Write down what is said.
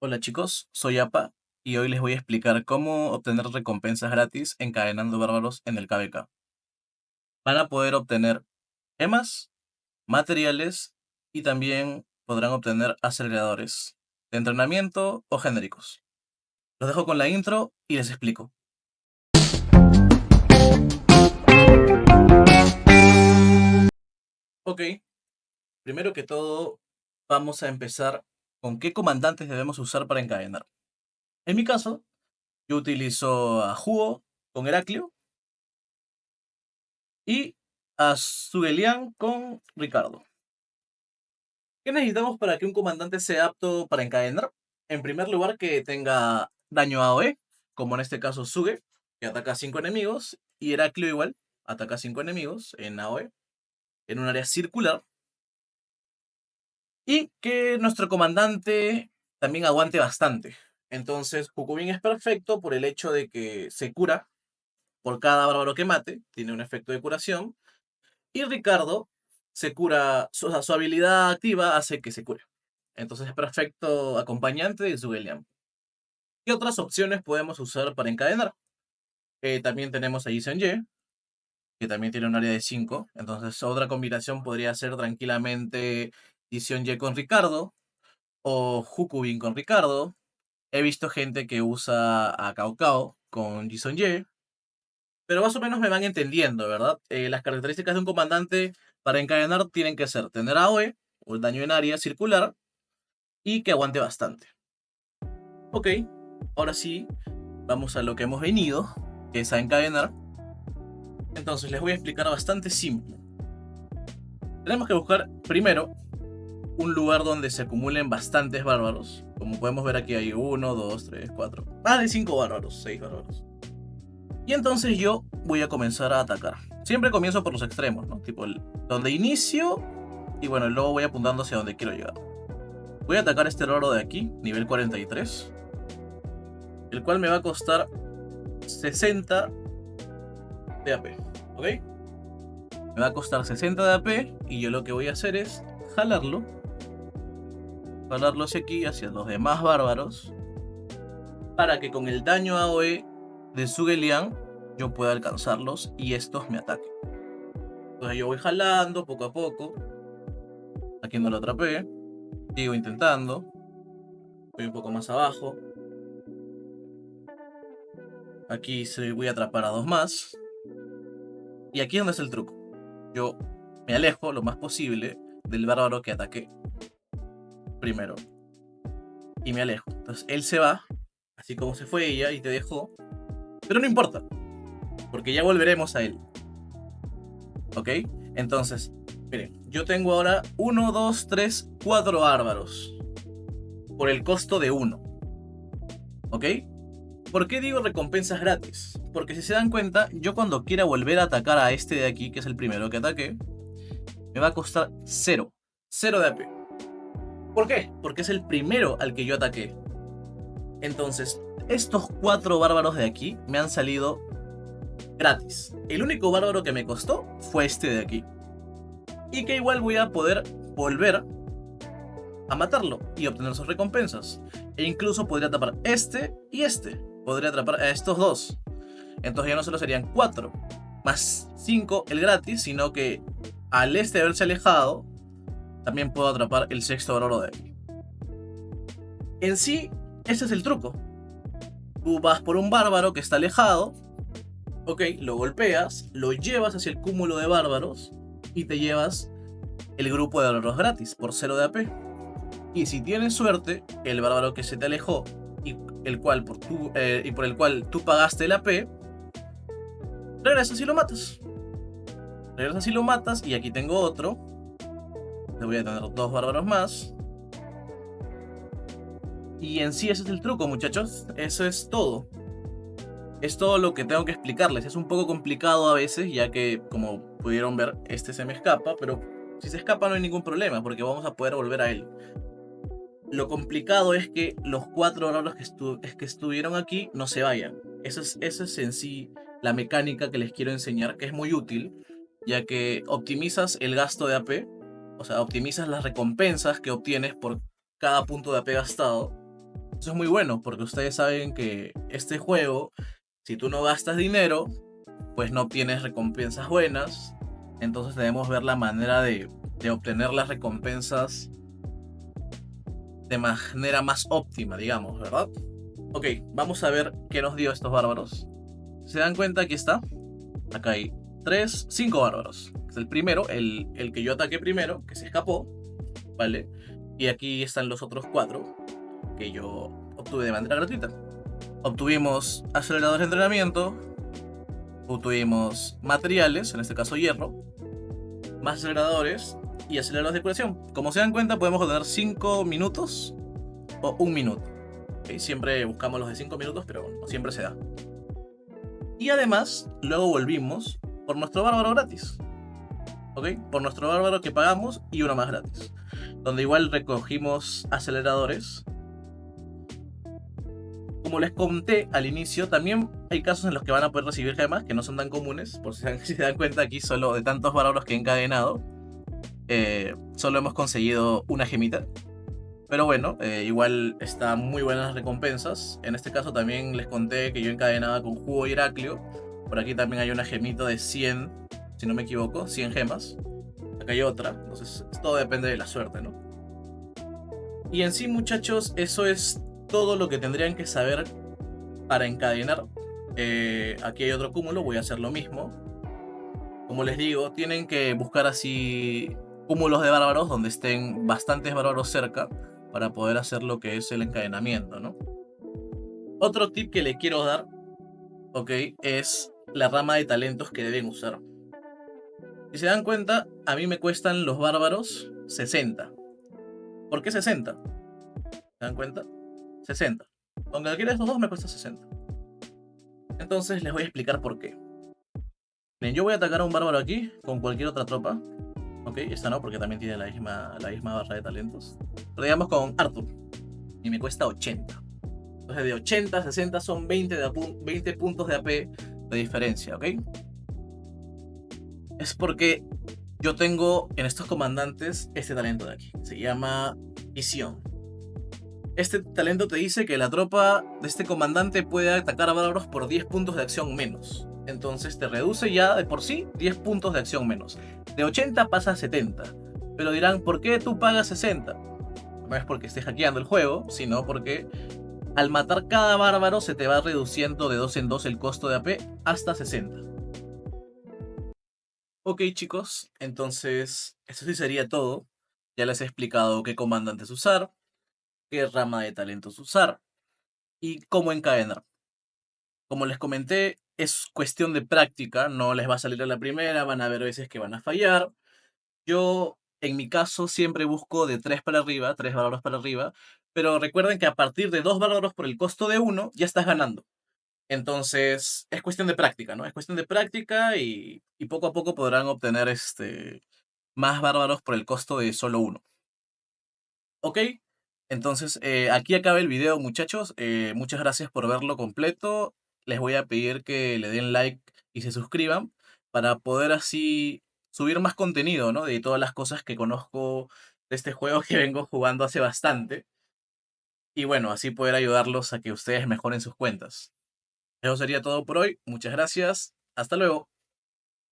Hola chicos, soy APA y hoy les voy a explicar cómo obtener recompensas gratis encadenando bárbaros en el KVK. Van a poder obtener gemas, materiales y también podrán obtener aceleradores de entrenamiento o genéricos. Los dejo con la intro y les explico. Ok, primero que todo vamos a empezar con qué comandantes debemos usar para encadenar. En mi caso, yo utilizo a Hugo con Heraclio y a Sugelian con Ricardo. ¿Qué necesitamos para que un comandante sea apto para encadenar? En primer lugar, que tenga daño AOE, como en este caso Suge, que ataca a 5 enemigos, y Heraclio igual, ataca a 5 enemigos en AOE, en un área circular, y que nuestro comandante también aguante bastante. Entonces, Kukubin es perfecto por el hecho de que se cura por cada bárbaro que mate, tiene un efecto de curación, y Ricardo se cura, su habilidad activa hace que se cure. Entonces es perfecto acompañante de Zugelian. ¿Qué otras opciones podemos usar para encadenar? También tenemos a Yi Seong-Gye, que también tiene un área de 5. Entonces otra combinación podría ser tranquilamente Yi Seong-Gye con Ricardo o Hukubin con Ricardo. He visto gente que usa a Cao Cao con Ji Seong-Gye, pero más o menos me van entendiendo, ¿verdad? Las características de un comandante para encadenar tienen que ser tener AOE, o el daño en área circular, y que aguante bastante. Ok, ahora sí, vamos a lo que hemos venido, que es a encadenar. Entonces les voy a explicar bastante simple. Tenemos que buscar primero un lugar donde se acumulen bastantes bárbaros. Como podemos ver aquí hay 1, 2, 3, 4, más de 5 bárbaros, 6 bárbaros. Y entonces yo voy a comenzar a atacar. Siempre comienzo por los extremos, ¿no? Tipo donde inicio y bueno, luego voy apuntando hacia donde quiero llegar. Voy a atacar este bárbaro de aquí, nivel 43, el cual me va a costar 60 de AP, ¿ok? Me va a costar 60 de AP y yo lo que voy a hacer es jalarlo hacia aquí, hacia los demás bárbaros, para que con el daño AOE de Sugelian yo pueda alcanzarlos y estos me ataquen. Entonces yo voy jalando poco a poco. Aquí no lo atrapé. Sigo intentando. Voy un poco más abajo. Aquí voy a atrapar a dos más. Y aquí es donde es el truco. Yo me alejo lo más posible del bárbaro que ataqué primero. Y me alejo. Entonces él se va, así como se fue ella y te dejó. Pero no importa, porque ya volveremos a él. ¿Ok? Entonces, miren, yo tengo ahora 1, 2, 3, 4 bárbaros. Por el costo de 1. ¿Ok? ¿Por qué digo recompensas gratis? Porque si se dan cuenta, yo cuando quiera volver a atacar a este de aquí, que es el primero que ataqué, me va a costar 0. 0 de AP. ¿Por qué? Porque es el primero al que yo ataqué. Entonces, estos 4 bárbaros de aquí me han salido gratis. El único bárbaro que me costó fue este de aquí. Y que igual voy a poder volver a matarlo y obtener sus recompensas. E incluso podría atrapar este y este. Podría atrapar a estos dos. Entonces ya no solo serían 4 más 5 el gratis, sino que al este haberse alejado, también puedo atrapar el sexto bárbaro de aquí. En sí, ese es el truco. Tú vas por un bárbaro que está alejado, ok, lo golpeas, lo llevas hacia el cúmulo de bárbaros y te llevas el grupo de bárbaros gratis por 0 de AP. Y si tienes suerte, el bárbaro que se te alejó y por el cual tú pagaste el AP, regresas y lo matas. Regresas y lo matas. Y aquí tengo otro. Le voy a tener dos bárbaros más. Y en sí ese es el truco, muchachos. Eso es todo. Es todo lo que tengo que explicarles. Es un poco complicado a veces, ya que, como pudieron ver, este se me escapa. Pero si se escapa no hay ningún problema, porque vamos a poder volver a él. Lo complicado es que los 4 bárbaros que estuvieron aquí no se vayan. Esa es en sí la mecánica que les quiero enseñar, que es muy útil, ya que optimizas el gasto de AP, o sea, optimizas las recompensas que obtienes por cada punto de AP gastado, Esto es muy bueno porque ustedes saben que este juego, si tú no gastas dinero, pues no obtienes recompensas buenas. Entonces debemos ver la manera de obtener las recompensas de manera más óptima, digamos, ¿verdad? Ok, vamos a ver qué nos dio estos bárbaros. ¿Se dan cuenta? Aquí está. Acá hay 5 bárbaros. Es el primero, el que yo ataqué primero, que se escapó, ¿vale? Y aquí están los otros 4 que yo obtuve de manera gratuita. Obtuvimos aceleradores de entrenamiento, obtuvimos materiales, en este caso hierro, más aceleradores y aceleradores de curación. Como se dan cuenta, podemos obtener 5 minutos o 1 minuto. ¿Okay? Siempre buscamos los de 5 minutos, pero no siempre se da. Y además, luego volvimos por nuestro bárbaro gratis. ¿Ok? Por nuestro bárbaro que pagamos y uno más gratis. Donde igual recogimos aceleradores. Como les conté al inicio, también hay casos en los que van a poder recibir gemas que no son tan comunes. Por si se dan cuenta, aquí solo de tantos bárbaros que he encadenado, solo hemos conseguido una gemita. Pero bueno, igual está muy buenas las recompensas. En este caso también les conté que yo encadenaba con jugo de Heraclio. Por aquí también hay una gemita de 100, si no me equivoco, 100 gemas. Acá hay otra, entonces todo depende de la suerte, ¿no? Y en sí, muchachos, eso es todo lo que tendrían que saber para encadenar. Aquí hay otro cúmulo, voy a hacer lo mismo. Como les digo, tienen que buscar así cúmulos de bárbaros donde estén bastantes bárbaros cerca para poder hacer lo que es el encadenamiento, ¿no? Otro tip que le quiero dar, ok, es la rama de talentos que deben usar. Si se dan cuenta, a mí me cuestan los bárbaros 60. ¿Por qué 60? ¿Se dan cuenta? 60. Con cualquiera de estos dos me cuesta 60. Entonces les voy a explicar por qué. Bien, yo voy a atacar a un bárbaro aquí con cualquier otra tropa. Ok, esta no, porque también tiene la misma barra de talentos. Pero digamos con Arthur. Y me cuesta 80. Entonces de 80 a 60 son 20 puntos de AP de diferencia, ¿ok? Es porque yo tengo en estos comandantes este talento de aquí. Se llama Visión. Este talento te dice que la tropa de este comandante puede atacar a bárbaros por 10 puntos de acción menos. Entonces te reduce ya de por sí 10 puntos de acción menos. De 80 pasa a 70. Pero dirán, ¿por qué tú pagas 60? No es porque estés hackeando el juego, sino porque al matar cada bárbaro se te va reduciendo de 2 en 2 el costo de AP hasta 60. Ok, chicos, entonces eso sí sería todo. Ya les he explicado qué comandantes usar, qué rama de talentos usar y cómo encadenar. Como les comenté, es cuestión de práctica, no les va a salir a la primera, van a haber veces que van a fallar. Yo, en mi caso, siempre busco de 3 para arriba, 3 bárbaros para arriba, pero recuerden que a partir de 2 bárbaros por el costo de 1, ya estás ganando. Entonces, es cuestión de práctica, ¿no? Es cuestión de práctica y poco a poco podrán obtener más bárbaros por el costo de solo 1. ¿Ok? Entonces, aquí acaba el video, muchachos. Muchas gracias por verlo completo. Les voy a pedir que le den like y se suscriban para poder así subir más contenido, ¿no? De todas las cosas que conozco de este juego que vengo jugando hace bastante. Y bueno, así poder ayudarlos a que ustedes mejoren sus cuentas. Eso sería todo por hoy. Muchas gracias. Hasta luego.